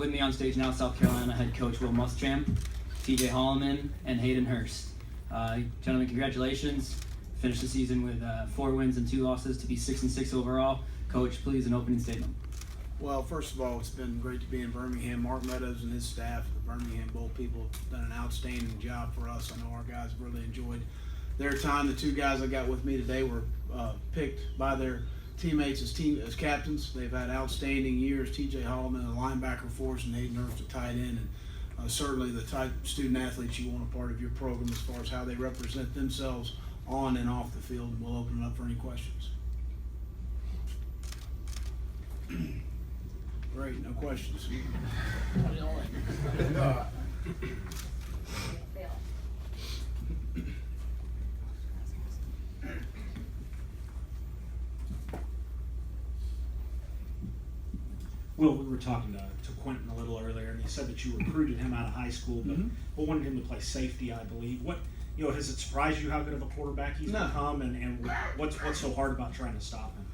with me on stage now, South Carolina head coach Will Muschamp, TJ Holloman, and Hayden Hurst. Gentlemen, congratulations. Finished the season with 4 wins and 2 losses to be 6-6 overall. Coach, please, an opening statement. Well, first of all, it's been great to be in Birmingham. Mark Meadows and his staff, the Birmingham Bowl people, have done an outstanding job for us. I know our guys really enjoyed their time. The 2 guys I got with me today were picked by their teammates as captains. They've had outstanding years. TJ Holloman, a linebacker for us, and Hayden Hurst, a tight end, and certainly the type of student athletes you want a part of your program as far as how they represent themselves on and off the field. And we'll open it up for any questions. Great, no questions. Will, we were talking to Quentin a little earlier, and he said that you recruited him out of high school, but wanted him to play safety, I believe. What, has it surprised you how good of a quarterback he's become, and what's so hard about trying to stop him?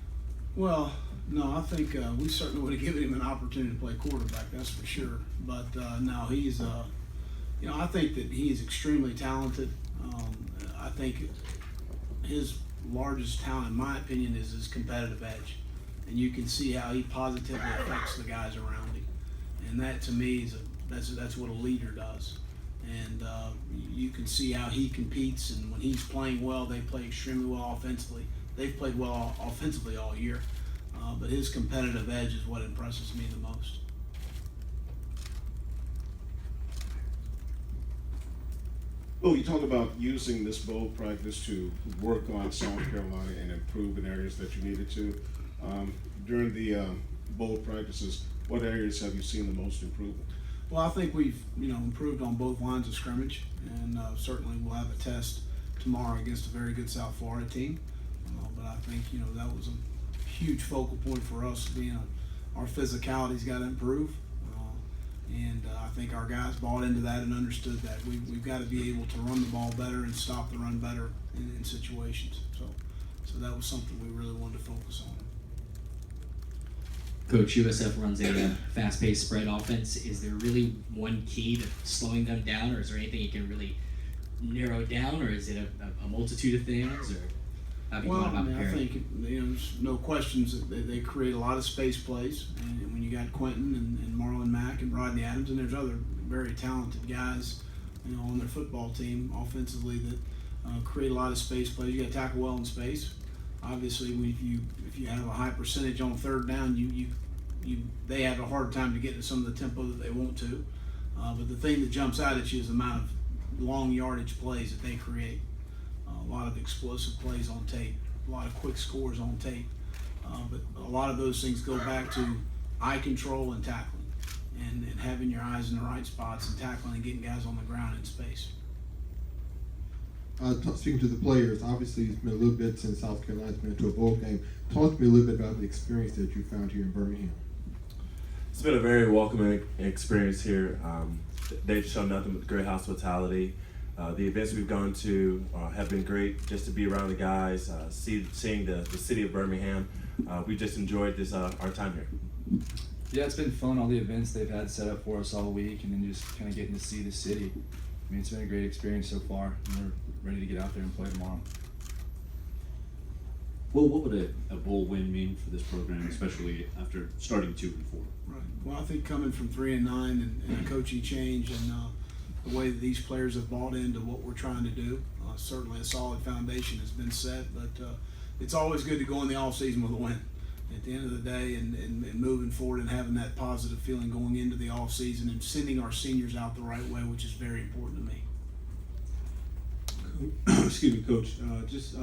Well, no, I think we certainly would have given him an opportunity to play quarterback, that's for sure. But no, he's, I think that he is extremely talented. I think his largest talent, in my opinion, is his competitive edge. And you can see how he positively affects the guys around him. And that, to me, is that's what a leader does. And you can see how he competes, and when he's playing well, they play extremely well offensively. They've played well offensively all year. But his competitive edge is what impresses me the most. Well, you talk about using this bowl practice to work on South Carolina and improve in areas that you needed to. During the bowl practices, what areas have you seen the most improvement? Well, I think we've improved on both lines of scrimmage, and certainly we'll have a test tomorrow against a very good South Florida team. But I think that was a huge focal point for us, being our physicality's got to improve. And I think our guys bought into that and understood that. We've got to be able to run the ball better and stop the run better in situations. So that was something we really wanted to focus on. Coach, USF runs a fast-paced spread offense. Is there really one key to slowing them down, or is there anything you can really narrow down, or is it a multitude of things, or have you thought about preparing? I think there's no questions that they create a lot of space plays, and when you got Quentin and Marlon Mack and Rodney Adams, and there's other very talented guys, on their football team offensively that create a lot of space plays. You got to tackle well in space. Obviously, if you have a high percentage on 3rd down, they have a hard time to get to some of the tempo that they want to. But the thing that jumps out at you is the amount of long yardage plays that they create. A lot of explosive plays on tape, a lot of quick scores on tape. But a lot of those things go back to eye control and tackling, and having your eyes in the right spots and tackling and getting guys on the ground in space. Speaking to the players, obviously it's been a little bit since South Carolina's been into a bowl game. Talk to me a little bit about the experience that you found here in Birmingham. It's been a very welcoming experience here. They've shown nothing but great hospitality. The events we've gone to have been great, just to be around the guys, seeing the city of Birmingham. We just enjoyed this our time here. Yeah, it's been fun, all the events they've had set up for us all week, and then just kind of getting to see the city. I mean, it's been a great experience so far, and we're ready to get out there and play tomorrow. Well, what would a bowl win mean for this program, especially after starting 2-4? Right. Well, I think coming from 3-9 and a coaching change and the way that these players have bought into what we're trying to do, certainly a solid foundation has been set. But it's always good to go in the off season with a win at the end of the day, and moving forward and having that positive feeling going into the off season and sending our seniors out the right way, which is very important to me. Excuse me, Coach. Just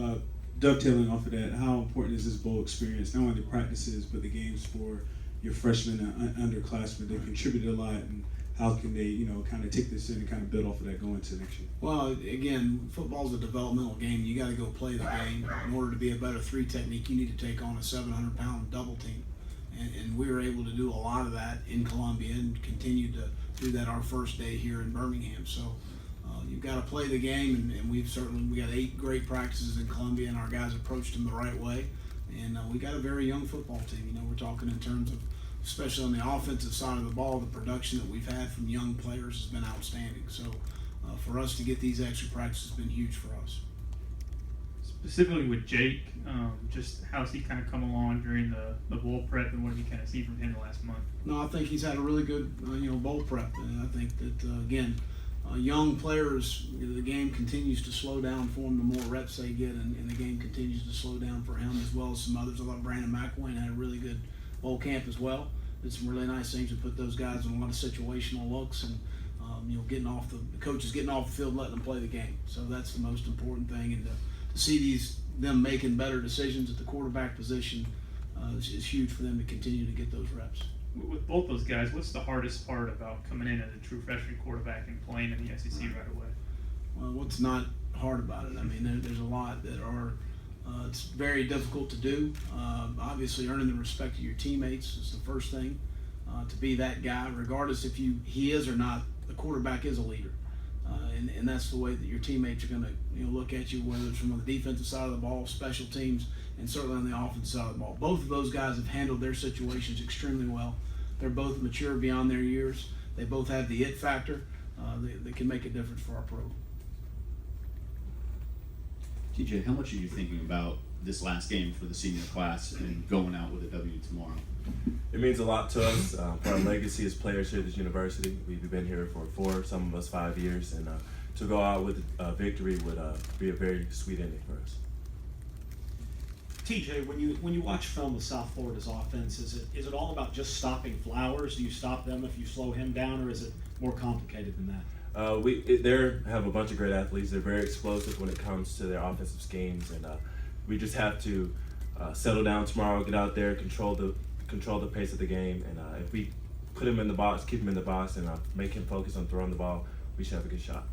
dovetailing off of that, how important is this bowl experience, not only the practices, but the games for your freshmen and underclassmen? They contributed a lot, and how can they, kind of take this in and kind of build off of that going into next year? Well, again, football's a developmental game. You got to go play the game. In order to be a better 3 technique, you need to take on a 700-pound double team. And we were able to do a lot of that in Columbia and continue to do that our first day here in Birmingham. So you've got to play the game, and we got 8 great practices in Columbia, and our guys approached them the right way. And we got a very young football team. We're talking in terms of especially on the offensive side of the ball, the production that we've had from young players has been outstanding. So for us to get these extra practices has been huge for us. Specifically with Jake, just how's he kind of come along during the bowl prep, and what have you kind of seen from him the last month? No, I think he's had a really good bowl prep, and I think that again, young players, the game continues to slow down for them the more reps they get, and the game continues to slow down for him as well as some others. I thought Brandon McElwain had a really good bowl camp as well. Did some really nice things to put those guys in a lot of situational looks, and getting off the coaches getting off the field, letting them play the game. So that's the most important thing, and to see them making better decisions at the quarterback position is huge for them to continue to get those reps. With both those guys, what's the hardest part about coming in as a true freshman quarterback and playing in the SEC right away? Well, what's not hard about it? I mean, there's a lot that are. It's very difficult to do. Obviously, earning the respect of your teammates is the first thing. To be that guy, regardless if he is or not, the quarterback is a leader, and that's the way that your teammates are going to look at you, whether it's from the defensive side of the ball, special teams, and certainly on the offensive side of the ball. Both of those guys have handled their situations extremely well. They're both mature beyond their years. They both have the it factor. They can make a difference for our program. TJ, how much are you thinking about this last game for the senior class and going out with a W tomorrow? It means a lot to us for our legacy as players here at this university. We've been here for 4, some of us 5 years, and to go out with a victory would be a very sweet ending for us. TJ, when you watch film of South Florida's offense, is it all about just stopping Flowers? Do you stop them if you slow him down, or is it more complicated than that? They have a bunch of great athletes. They're very explosive when it comes to their offensive schemes, and we just have to settle down tomorrow, get out there, control the pace of the game, and if we put him in the box, keep him in the box, and make him focus on throwing the ball, we should have a good shot.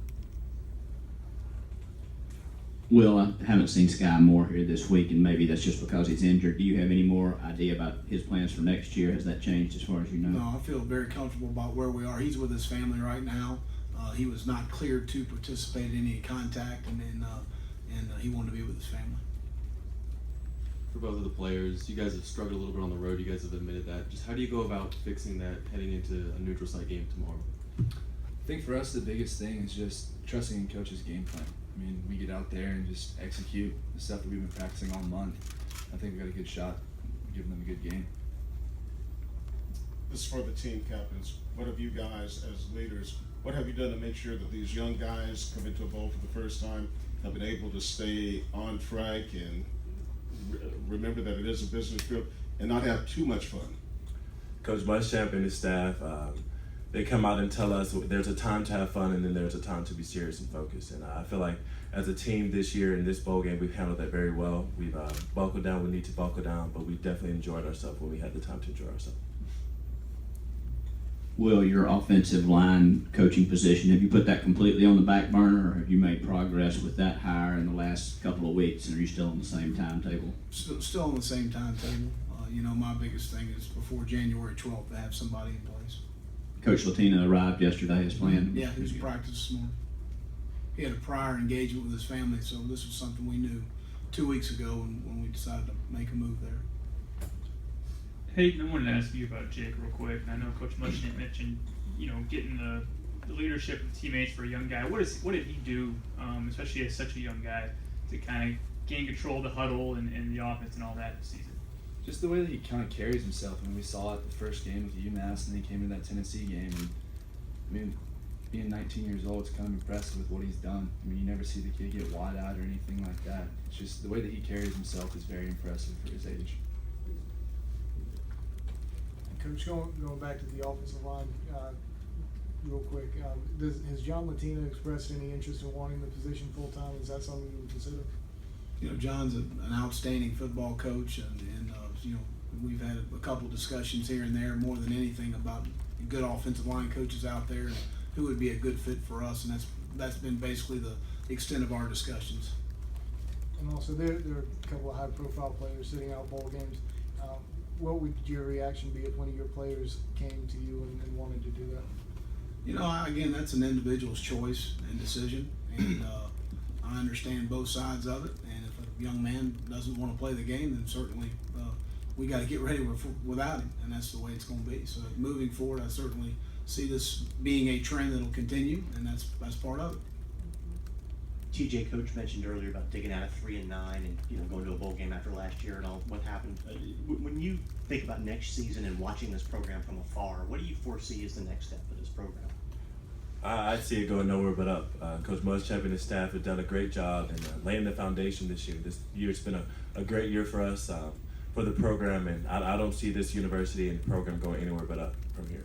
Will, I haven't seen Sky Moore here this week, and maybe that's just because he's injured. Do you have any more idea about his plans for next year? Has that changed as far as you know? No, I feel very comfortable about where we are. He's with his family right now. He was not cleared to participate in any contact, and he wanted to be with his family. For both of the players, you guys have struggled a little bit on the road. You guys have admitted that. Just how do you go about fixing that heading into a neutral site game tomorrow? I think for us the biggest thing is just trusting in coach's game plan. I mean, we get out there and just execute the stuff that we've been practicing all month. I think we got a good shot giving them a good game. This is for the team captains. What have you guys as leaders, what have you done to make sure that these young guys come into a bowl for the first time, have been able to stay on track and remember that it is a business trip and not have too much fun? Coach Muschamp and his staff, they come out and tell us there's a time to have fun and then there's a time to be serious and focused. And I feel like as a team this year in this bowl game, we've handled that very well. We've buckled down when we need to buckle down, but we definitely enjoyed ourselves when we had the time to enjoy ourselves. Will, your offensive line coaching position, have you put that completely on the back burner, or have you made progress with that hire in the last couple of weeks, and are you still on the same timetable? Still on the same timetable. My biggest thing is before January 12th to have somebody in place. Coach Latina arrived yesterday as planned? Yeah, he was practice this morning. He had a prior engagement with his family, so this was something we knew 2 weeks ago when we decided to make a move there. Hayden, I wanted to ask you about Jake real quick. I know Coach Muschamp mentioned, getting the leadership of the teammates for a young guy. What did he do, especially as such a young guy, to kind of gain control of the huddle and the offense and all that this season? Just the way that he kind of carries himself. I mean, we saw it the first game with UMass, and then he came into that Tennessee game. And I mean, being 19 years old, it's kind of impressive with what he's done. I mean, you never see the kid get wide-eyed or anything like that. It's just the way that he carries himself is very impressive for his age. Coach, going back to the offensive line real quick, has John Latina expressed any interest in wanting the position full-time? Is that something you would consider? John's an outstanding football coach, and we've had a couple discussions here and there more than anything about good offensive line coaches out there and who would be a good fit for us, and that's been basically the extent of our discussions. And also, there are a couple of high-profile players sitting out bowl games. What would your reaction be if one of your players came to you and wanted to do that? Again, that's an individual's choice and decision, and I understand both sides of it. And if a young man doesn't want to play the game, then certainly we got to get ready without him, and that's the way it's going to be. So moving forward, I certainly see this being a trend that'll continue, and that's part of it. TJ, Coach mentioned earlier about digging out of 3 and 9, and going to a bowl game after last year and all what happened. When you think about next season and watching this program from afar, what do you foresee as the next step for this program? I see it going nowhere but up. Coach Muschamp and his staff have done a great job in laying the foundation this year. This year's been a great year for us, for the program, and I don't see this university and the program going anywhere but up from here.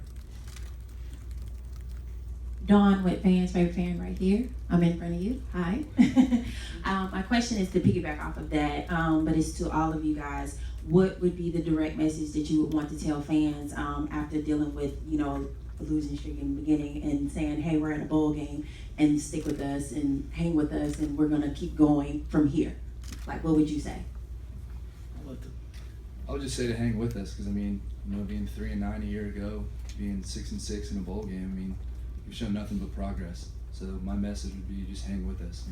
Dawn with Fans Favorite Fan right here. I'm in front of you. Hi. My question is to piggyback off of that, but it's to all of you guys. What would be the direct message that you would want to tell fans after dealing with, a losing streak in the beginning and saying, hey, we're at a bowl game and stick with us and hang with us and we're going to keep going from here? Like, what would you say? I would just say to hang with us because, being 3 and 9 a year ago, being 6 and 6 in a bowl game, we've shown nothing but progress. So my message would be just hang with us.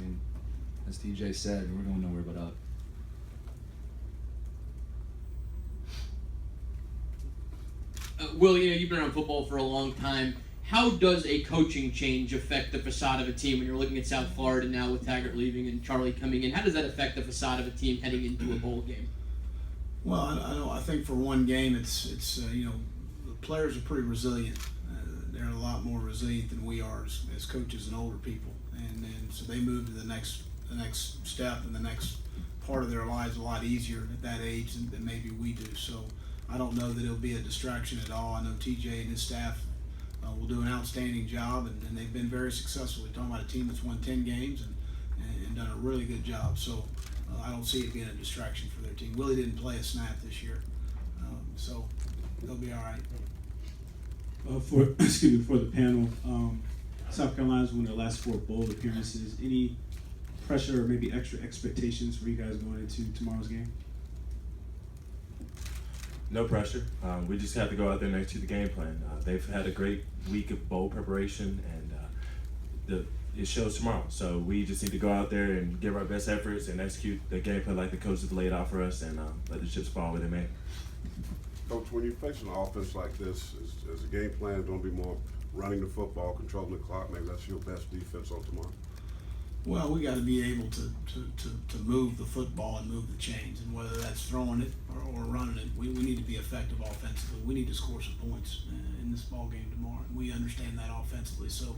As TJ said, we're going nowhere but up. Will, you've been around football for a long time. How does a coaching change affect the facade of a team when you're looking at South Florida now with Taggart leaving and Charlie coming in? How does that affect the facade of a team heading into a bowl game? Well, I think for one game, it's the players are pretty resilient. They're a lot more resilient than we are as coaches and older people, and so they move to the next step and the next part of their lives a lot easier at that age than maybe we do. So I don't know that it'll be a distraction at all. I know TJ and his staff will do an outstanding job, and they've been very successful. We're talking about a team that's won 10 games and done a really good job. So I don't see it being a distraction for their team. Willie didn't play a snap this year, so they'll be all right. For the panel, South Carolina's won their last 4 bowl appearances. Any pressure or maybe extra expectations for you guys going into tomorrow's game? No pressure. We just have to go out there and execute the game plan. They've had a great week of bowl preparation, and it shows tomorrow. So we just need to go out there and give our best efforts and execute the game plan like the coaches laid out for us, and let the chips fall where they may. Coach, when you're facing an offense like this, is the game plan going to be more running the football, controlling the clock? Maybe that's your best defense on tomorrow. Well, we got to be able to move the football and move the chains, and whether that's throwing it or running it, we need to be effective offensively. We need to score some points in this ball game tomorrow. And we understand that offensively. So,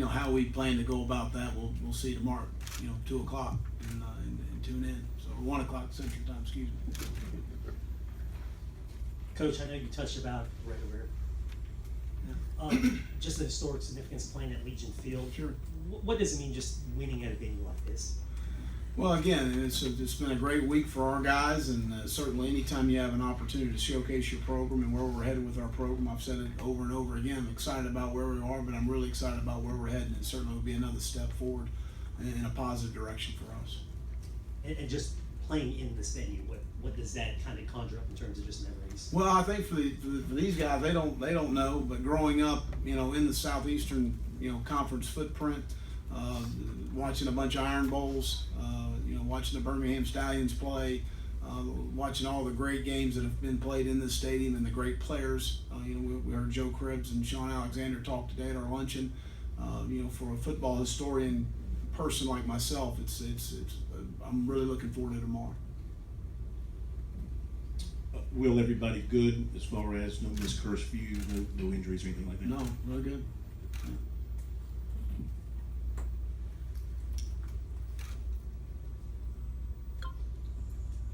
how we plan to go about that, we'll see tomorrow. 2 o'clock and tune in. So 1 o'clock Central Time. Excuse me. Coach, I know you touched about just the historic significance of playing at Legion Field. Sure. What does it mean just winning at a venue like this? Well, again, it's been a great week for our guys, and certainly anytime you have an opportunity to showcase your program and where we're headed with our program, I've said it over and over again, I'm excited about where we are, but I'm really excited about where we're heading, and certainly will be another step forward in a positive direction for us. And just playing in this venue, what does that kind of conjure up in terms of just memories? Well, I think for these guys, they don't know, but growing up, in the Southeastern, conference footprint, watching a bunch of Iron Bowls, watching the Birmingham Stallions play, watching all the great games that have been played in this stadium and the great players. We heard Joe Cribbs and Sean Alexander talk today at our luncheon. For a football historian person like myself, it's I'm really looking forward to tomorrow. Will, everybody good as far as no missed curfew, no injuries or anything like that? No, really good.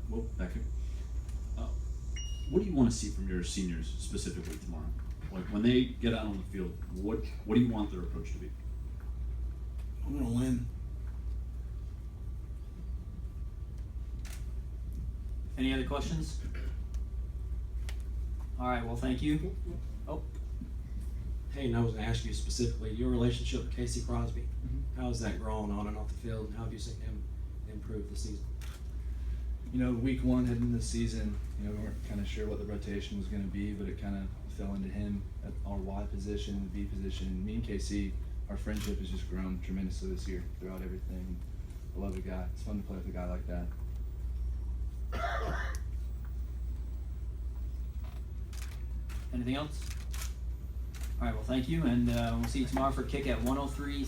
Well, back here. What do you want to see from your seniors specifically tomorrow? Like when they get out on the field, what do you want their approach to be? I'm going to win. Any other questions? All right, well, thank you. Oh. Hayden, I was going to ask you specifically your relationship with Casey Crosby. How has that grown on and off the field, and how have you seen him improve this season? Week 1 heading into the season, we weren't kind of sure what the rotation was going to be, but it kind of fell into him at our Y position and the B position. Me and KC, our friendship has just grown tremendously this year throughout everything. I love the guy. It's fun to play with a guy like that. Anything else? All right, well, thank you, and we'll see you tomorrow for kick at 1:03.